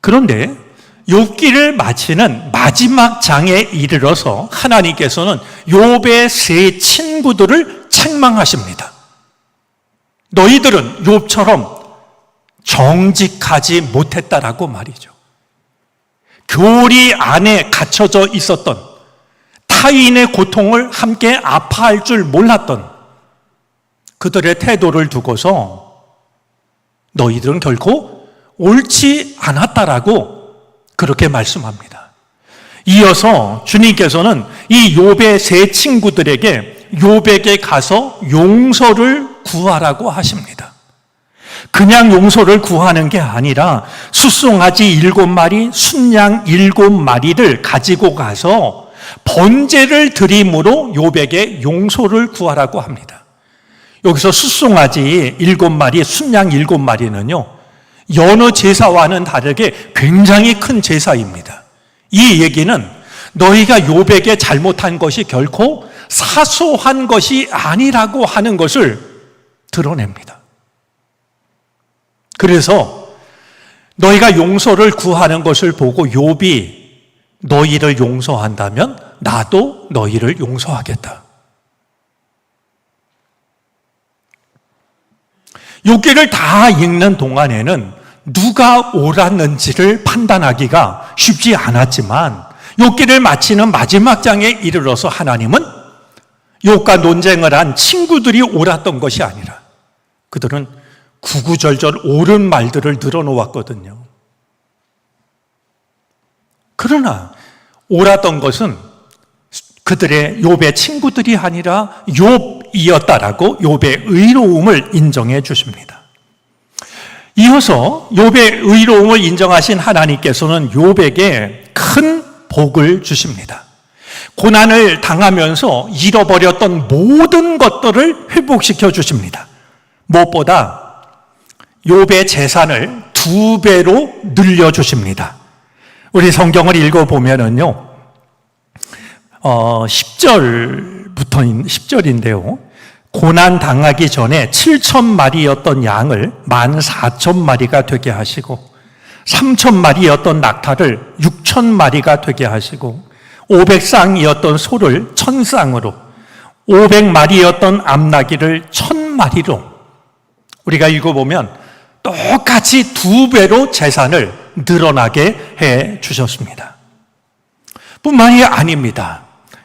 [SPEAKER 5] 그런데 욥기를 마치는 마지막 장에 이르러서 하나님께서는 욥의 세 친구들을 책망하십니다. 너희들은 욥처럼 정직하지 못했다라고 말이죠. 교리 안에 갇혀져 있었던 타인의 고통을 함께 아파할 줄 몰랐던 그들의 태도를 두고서 너희들은 결코 옳지 않았다라고 그렇게 말씀합니다. 이어서 주님께서는 이 욥의 세 친구들에게 욥에게 가서 용서를 구하라고 하십니다. 그냥 용서를 구하는 게 아니라 숫송아지 7마리, 순양 7마리를 가지고 가서 번제를 드림으로 욥에게 용서를 구하라고 합니다. 여기서 숫송아지 7마리, 순양 7마리는요, 여느 제사와는 다르게 굉장히 큰 제사입니다. 이 얘기는 너희가 욥에게 잘못한 것이 결코 사소한 것이 아니라고 하는 것을 드러냅니다. 그래서 너희가 용서를 구하는 것을 보고 욥이 너희를 용서한다면 나도 너희를 용서하겠다. 욥기를 다 읽는 동안에는 누가 옳았는지를 판단하기가 쉽지 않았지만 욥기를 마치는 마지막 장에 이르러서 하나님은 욥과 논쟁을 한 친구들이 옳았던 것이 아니라 그들은 구구절절 옳은 말들을 늘어놓았거든요. 그러나 옳았던 것은 그들의 욥의 친구들이 아니라 욥이었다라고 욥의 의로움을 인정해 주십니다. 이어서 욥의 의로움을 인정하신 하나님께서는 욥에게 큰 복을 주십니다. 고난을 당하면서 잃어버렸던 모든 것들을 회복시켜 주십니다. 무엇보다 욥의 재산을 2배로 늘려주십니다. 우리 성경을 읽어보면은요, 10절인데요. 고난 당하기 전에 7,000마리였던 양을 14,000마리가 되게 하시고 3,000마리였던 낙타를 6,000마리가 되게 하시고 500쌍이었던 소를 1000쌍으로, 500마리였던 암나귀를 1000마리로, 우리가 읽어보면 똑같이 2배로 재산을 늘어나게 해 주셨습니다. 뿐만이 아닙니다.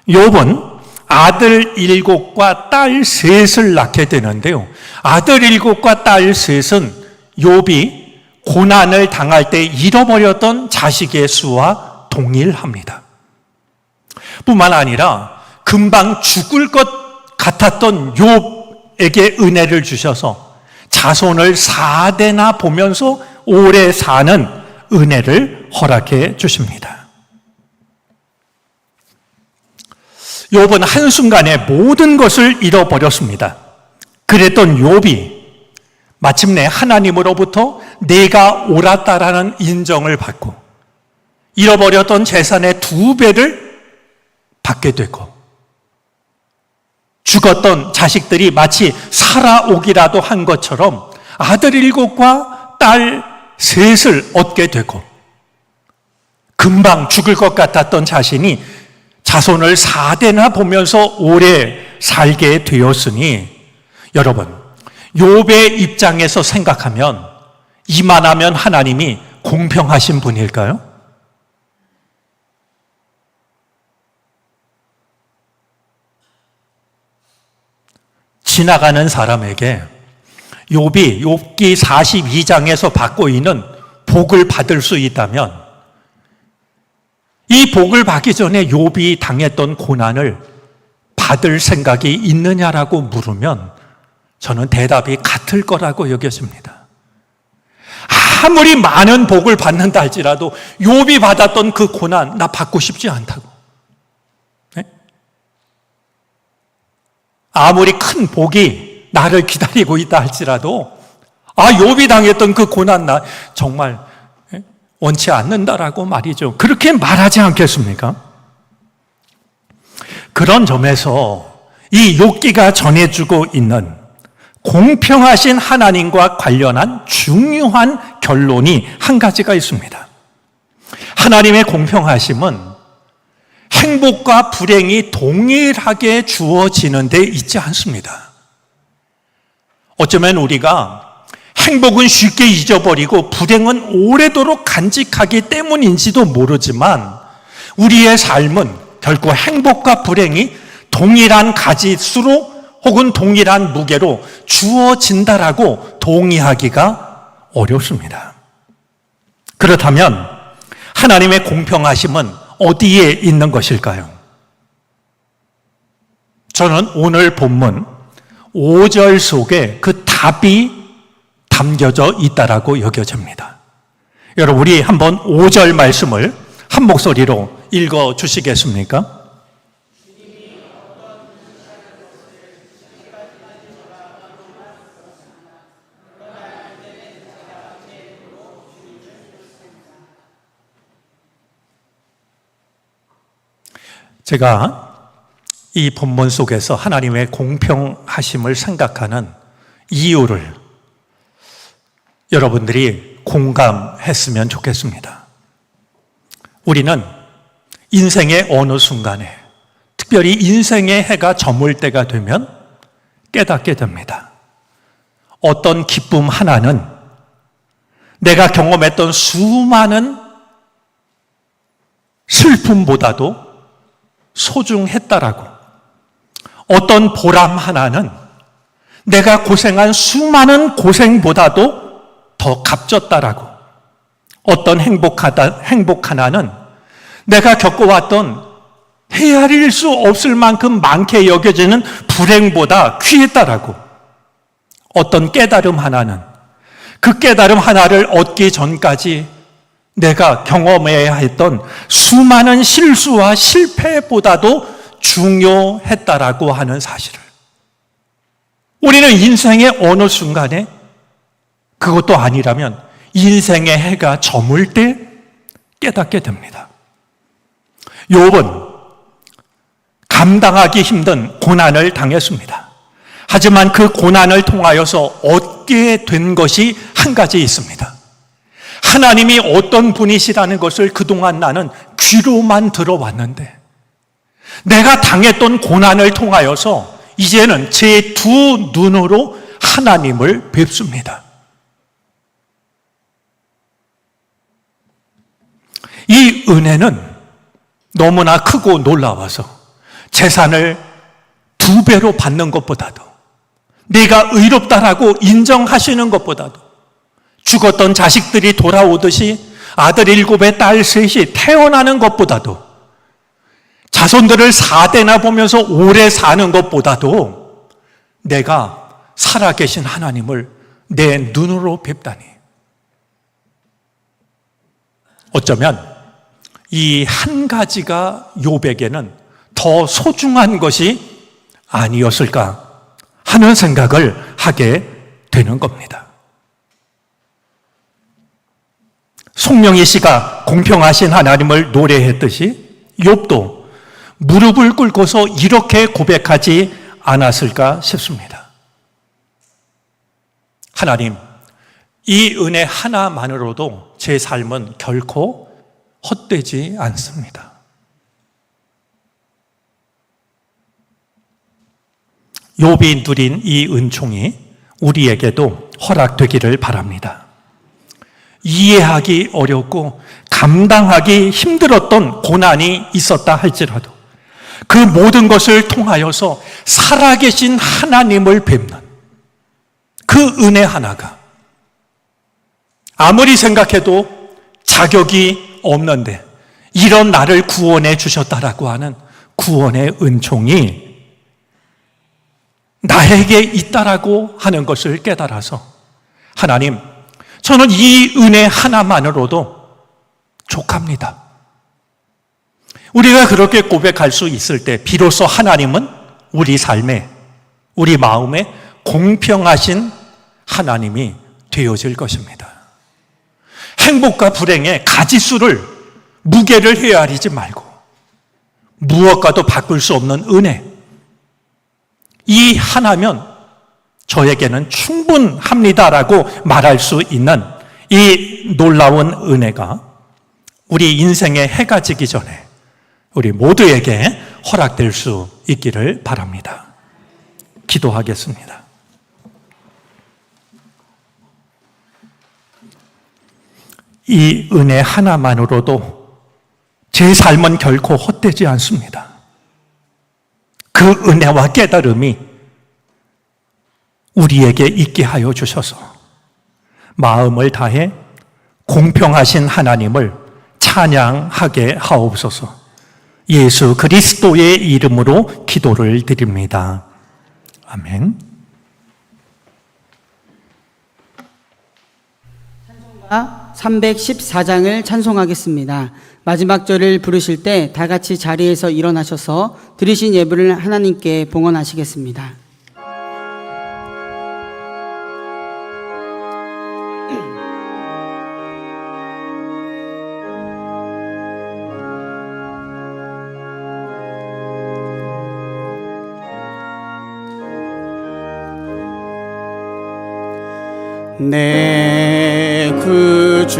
[SPEAKER 5] 욥은 아들 7과 딸 3을 낳게 되는데요. 아들 7과 딸 3은 욥이 고난을 당할 때 잃어버렸던 자식의 수와 동일합니다. 뿐만 아니라 금방 죽을 것 같았던 욥에게 은혜를 주셔서 자손을 4대나 보면서 오래 사는 은혜를 허락해 주십니다. 욥은 한순간에 모든 것을 잃어버렸습니다. 그랬던 욥이 마침내 하나님으로부터 내가 옳았다라는 인정을 받고 잃어버렸던 재산의 2배를 받게 되고 죽었던 자식들이 마치 살아오기라도 한 것처럼 아들 7과 딸 3을 얻게 되고 금방 죽을 것 같았던 자신이 자손을 4대나 보면서 오래 살게 되었으니 여러분, 욥의 입장에서 생각하면 이만하면 하나님이 공평하신 분일까요? 지나가는 사람에게 욥이 욥기 42장에서 받고 있는 복을 받을 수 있다면 이 복을 받기 전에 욥이 당했던 고난을 받을 생각이 있느냐라고 물으면 저는 대답이 같을 거라고 여겨집니다. 아무리 많은 복을 받는다 할지라도 욥이 받았던 그 고난 나 받고 싶지 않다고. 네? 아무리 큰 복이 나를 기다리고 있다 할지라도 욥이 당했던 그 고난 나 정말 원치 않는다라고 말이죠. 그렇게 말하지 않겠습니까? 그런 점에서 이 욥기가 전해주고 있는 공평하신 하나님과 관련한 중요한 결론이 한 가지가 있습니다. 하나님의 공평하심은 행복과 불행이 동일하게 주어지는 데 있지 않습니다. 어쩌면 우리가 행복은 쉽게 잊어버리고 불행은 오래도록 간직하기 때문인지도 모르지만 우리의 삶은 결코 행복과 불행이 동일한 가짓수로 혹은 동일한 무게로 주어진다라고 동의하기가 어렵습니다. 그렇다면 하나님의 공평하심은 어디에 있는 것일까요? 저는 오늘 본문 5절 속에 그 답이 담겨져 있다라고 여겨집니다. 여러분, 우리 한번 5절 말씀을 한 목소리로 읽어 주시겠습니까? 제가 이 본문 속에서 하나님의 공평하심을 생각하는 이유를 여러분들이 공감했으면 좋겠습니다. 우리는 인생의 어느 순간에, 특별히 인생의 해가 저물 때가 되면 깨닫게 됩니다. 어떤 기쁨 하나는 내가 경험했던 수많은 슬픔보다도 소중했다라고, 어떤 보람 하나는 내가 고생한 수많은 고생보다도 더 값졌다라고, 어떤 행복 하나는 내가 겪어왔던 헤아릴 수 없을 만큼 많게 여겨지는 불행보다 귀했다라고, 어떤 깨달음 하나는 그 깨달음 하나를 얻기 전까지 내가 경험해야 했던 수많은 실수와 실패보다도 중요했다라고 하는 사실을 우리는 인생의 어느 순간에, 그것도 아니라면 인생의 해가 저물 때 깨닫게 됩니다. 욥은 감당하기 힘든 고난을 당했습니다. 하지만 그 고난을 통하여서 얻게 된 것이 한 가지 있습니다. 하나님이 어떤 분이시라는 것을 그동안 나는 귀로만 들어왔는데 내가 당했던 고난을 통하여서 이제는 제 두 눈으로 하나님을 뵙습니다. 이 은혜는 너무나 크고 놀라워서 재산을 2배로 받는 것보다도, 내가 의롭다라고 인정하시는 것보다도, 죽었던 자식들이 돌아오듯이 아들 7에 딸 3이 태어나는 것보다도, 자손들을 4대나 보면서 오래 사는 것보다도 내가 살아계신 하나님을 내 눈으로 뵙다니, 어쩌면 이 한 가지가 욥에게는 더 소중한 것이 아니었을까 하는 생각을 하게 되는 겁니다. 송명희 씨가 공평하신 하나님을 노래했듯이 욥도 무릎을 꿇고서 이렇게 고백하지 않았을까 싶습니다. 하나님, 이 은혜 하나만으로도 제 삶은 결코 헛되지 않습니다. 욥이 누린 이 은총이 우리에게도 허락되기를 바랍니다. 이해하기 어렵고 감당하기 힘들었던 고난이 있었다 할지라도 그 모든 것을 통하여서 살아계신 하나님을 뵙는 그 은혜 하나가 아무리 생각해도 자격이 없는데 이런 나를 구원해 주셨다라고 하는 구원의 은총이 나에게 있다라고 하는 것을 깨달아서, 하나님, 저는 이 은혜 하나만으로도 족합니다. 우리가 그렇게 고백할 수 있을 때 비로소 하나님은 우리 삶에, 우리 마음에 공평하신 하나님이 되어질 것입니다. 행복과 불행의 가지수를, 무게를 헤아리지 말고 무엇과도 바꿀 수 없는 은혜, 이 하나면 저에게는 충분합니다라고 말할 수 있는 이 놀라운 은혜가 우리 인생의 해가 지기 전에 우리 모두에게 허락될 수 있기를 바랍니다. 기도하겠습니다. 이 은혜 하나만으로도 제 삶은 결코 헛되지 않습니다. 그 은혜와 깨달음이 우리에게 있게 하여 주셔서 마음을 다해 공평하신 하나님을 찬양하게 하옵소서. 예수 그리스도의 이름으로 기도를 드립니다. 아멘.
[SPEAKER 1] 314장을 찬송하겠습니다. 마지막 절을 부르실 때 다 같이 자리에서 일어나셔서 드리신 예물을 하나님께 봉헌하시겠습니다. 내 구주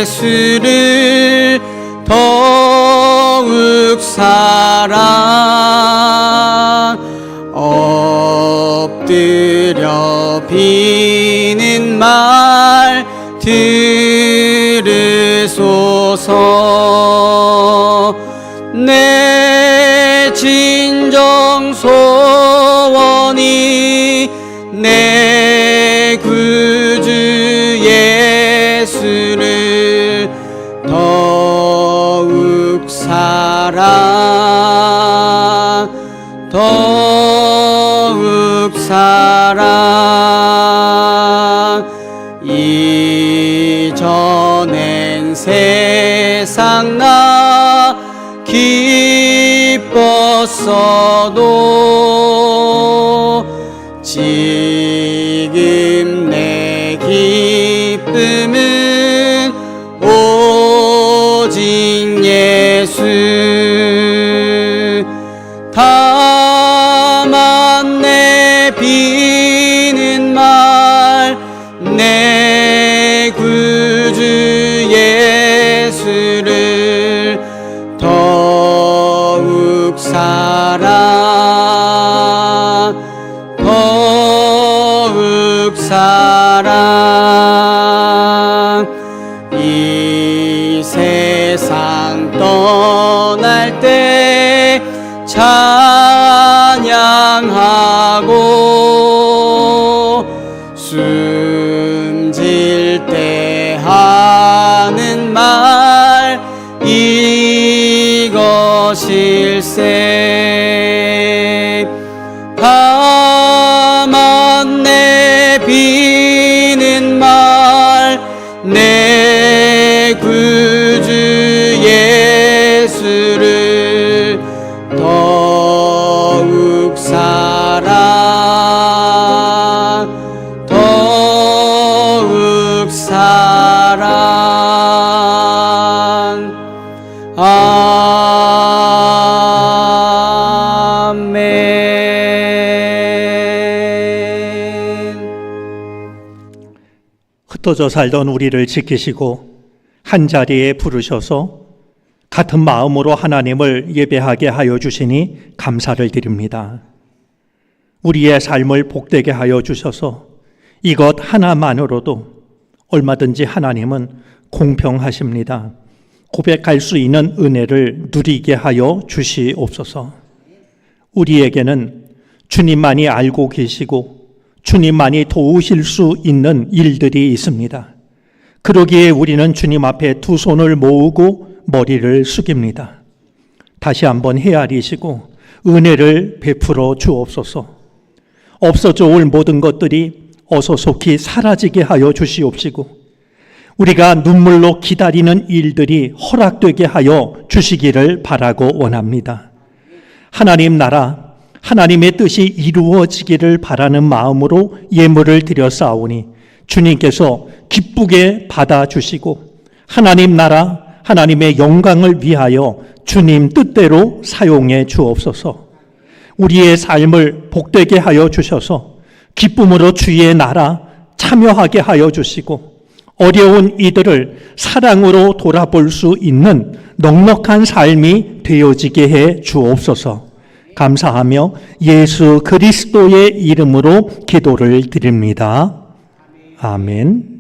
[SPEAKER 1] 예수를 더욱 사랑 엎드려 비는 말 들으소서. 내 진정 소원이 내 구주 예수를 더욱 사랑 더욱 사랑. 이전엔 세상 나 기뻤어도 지금 내 기쁨은 오직 예수. 다만 내 비는 말 내 구주 예수를 더 사랑 더욱 사랑 이 세상 떠날 때 찬양하고 숨질 때 하는 말 이것일세 다만 내 비는 말 내 구주 예수를 더욱 사랑 더욱 사랑 아멘.
[SPEAKER 5] 흩어져 살던 우리를 지키시고 한 자리에 부르셔서 같은 마음으로 하나님을 예배하게 하여 주시니 감사를 드립니다. 우리의 삶을 복되게 하여 주셔서 이것 하나만으로도 얼마든지 하나님은 공평하십니다. 고백할 수 있는 은혜를 누리게 하여 주시옵소서. 우리에게는 주님만이 알고 계시고 주님만이 도우실 수 있는 일들이 있습니다. 그러기에 우리는 주님 앞에 두 손을 모으고 머리를 숙입니다. 다시 한번 헤아리시고 은혜를 베풀어 주옵소서. 없어져 올 모든 것들이 어서 속히 사라지게 하여 주시옵시고 우리가 눈물로 기다리는 일들이 허락되게 하여 주시기를 바라고 원합니다. 하나님 나라, 하나님의 뜻이 이루어지기를 바라는 마음으로 예물을 드려 싸우니 주님께서 기쁘게 받아주시고 하나님 나라, 하나님의 영광을 위하여 주님 뜻대로 사용해 주옵소서. 우리의 삶을 복되게 하여 주셔서 기쁨으로 주의 나라 참여하게 하여 주시고 어려운 이들을 사랑으로 돌아볼 수 있는 넉넉한 삶이 되어지게 해 주옵소서. 감사하며 예수 그리스도의 이름으로 기도를 드립니다. 아멘.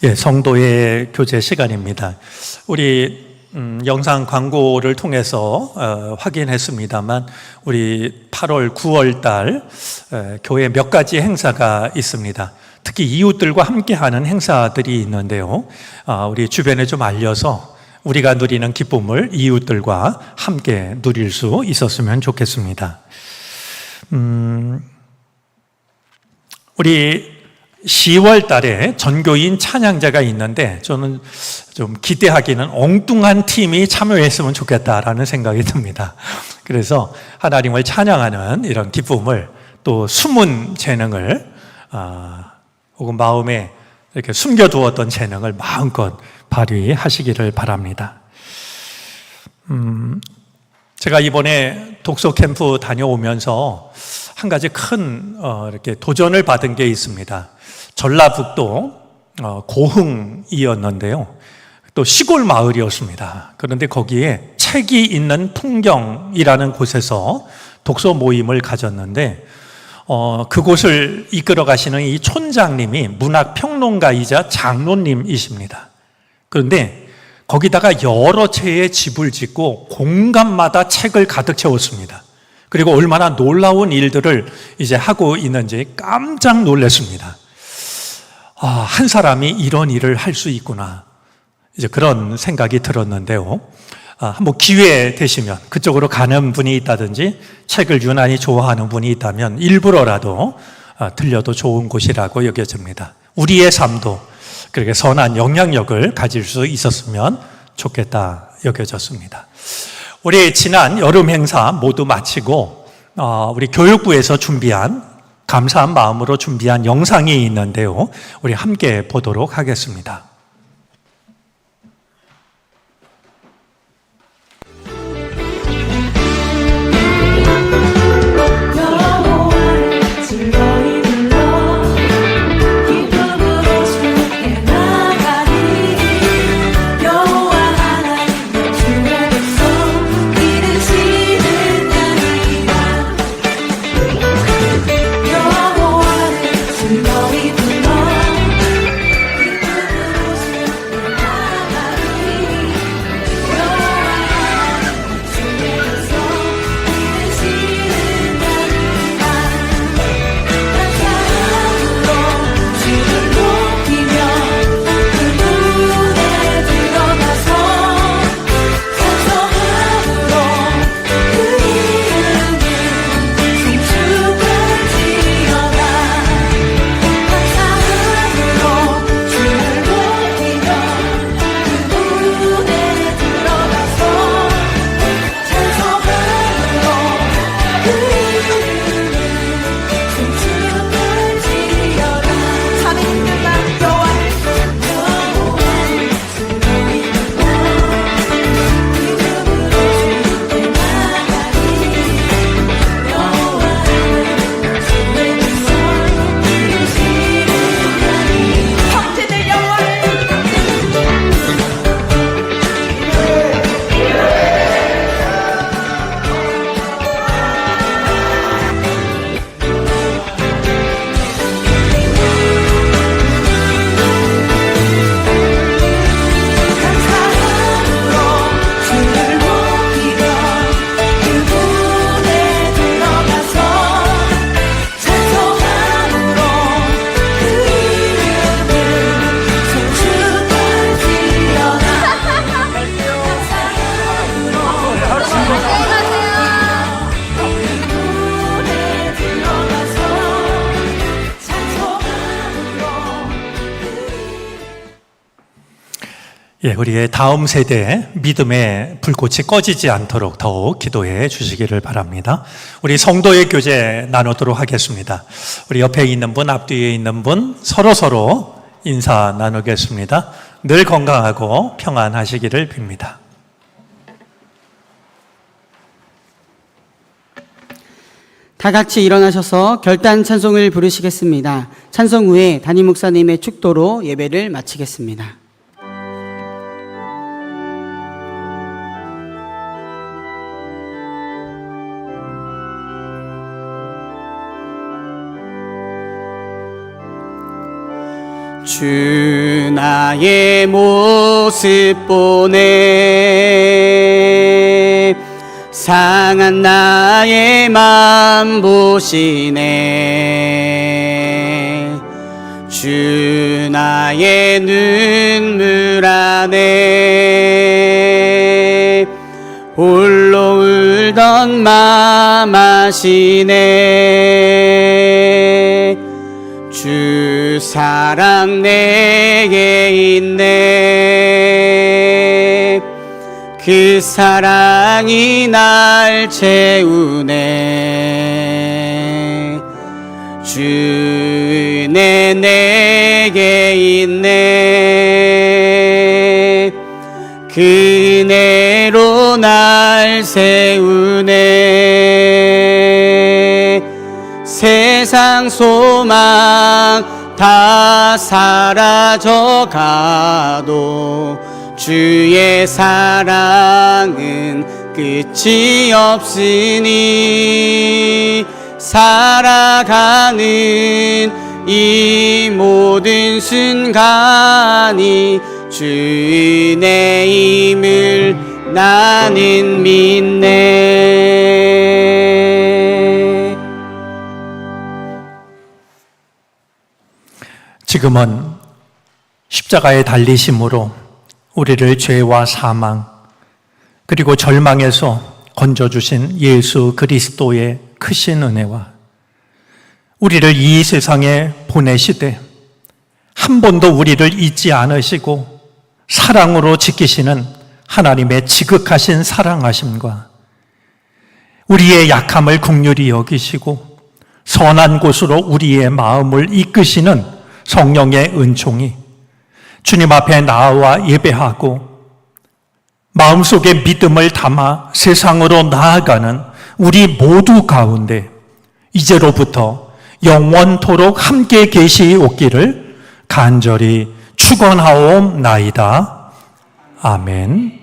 [SPEAKER 5] 예, 성도의 교제 시간입니다. 우리 영상 광고를 통해서 확인했습니다만 우리 8월, 9월 달 교회 몇 가지 행사가 있습니다. 특히 이웃들과 함께하는 행사들이 있는데요. 우리 주변에 좀 알려서 우리가 누리는 기쁨을 이웃들과 함께 누릴 수 있었으면 좋겠습니다. 우리 10월 달에 전교인 찬양제가 있는데 저는 좀 기대하기는 엉뚱한 팀이 참여했으면 좋겠다라는 생각이 듭니다. 그래서 하나님을 찬양하는 이런 기쁨을 또 숨은 재능을 혹은 마음에 이렇게 숨겨두었던 재능을 마음껏 발휘하시기를 바랍니다. 제가 이번에 독서 캠프 다녀오면서 한 가지 큰 이렇게 도전을 받은 게 있습니다. 전라북도 고흥이었는데요. 또 시골 마을이었습니다. 그런데 거기에 책이 있는 풍경이라는 곳에서 독서 모임을 가졌는데 그곳을 이끌어 가시는 이 촌장님이 문학평론가이자 장로님이십니다. 그런데 거기다가 여러 채의 집을 짓고 공간마다 책을 가득 채웠습니다. 그리고 얼마나 놀라운 일들을 이제 하고 있는지 깜짝 놀랐습니다. 한 사람이 이런 일을 할 수 있구나. 이제 그런 생각이 들었는데요. 한번 기회 되시면 그쪽으로 가는 분이 있다든지 책을 유난히 좋아하는 분이 있다면 일부러라도 들려도 좋은 곳이라고 여겨집니다. 우리의 삶도 그렇게 선한 영향력을 가질 수 있었으면 좋겠다 여겨졌습니다. 우리 지난 여름 행사 모두 마치고 우리 교육부에서 준비한 감사한 마음으로 준비한 영상이 있는데요. 우리 함께 보도록 하겠습니다. 예, 우리의 다음 세대의 믿음의 불꽃이 꺼지지 않도록 더욱 기도해 주시기를 바랍니다. 우리 성도의 교제 나누도록 하겠습니다. 우리 옆에 있는 분, 앞뒤에 있는 분 서로 인사 나누겠습니다. 늘 건강하고 평안하시기를 빕니다.
[SPEAKER 1] 다 같이 일어나셔서 결단 찬송을 부르시겠습니다. 찬송 후에 담임 목사님의 축도로 예배를 마치겠습니다. 주 나의 모습 보네 상한 나의 맘 보시네 주 나의 눈물 안에 홀로 울던 맘 아시네 주 사랑 내게 있네 그 사랑이 날 채우네 주 은혜 내게 있네 그 은혜로 날 세우네 세상 소망 다 사라져가도 주의 사랑은 끝이 없으니 살아가는 이 모든 순간이 주 은혜임을 나는 믿네.
[SPEAKER 5] 지금은 십자가에 달리심으로 우리를 죄와 사망 그리고 절망에서 건져주신 예수 그리스도의 크신 은혜와 우리를 이 세상에 보내시되 한 번도 우리를 잊지 않으시고 사랑으로 지키시는 하나님의 지극하신 사랑하심과 우리의 약함을 긍휼히 여기시고 선한 곳으로 우리의 마음을 이끄시는 성령의 은총이 주님 앞에 나와 예배하고 마음속에 믿음을 담아 세상으로 나아가는 우리 모두 가운데 이제로부터 영원토록 함께 계시옵기를 간절히 축원하옵나이다. 아멘.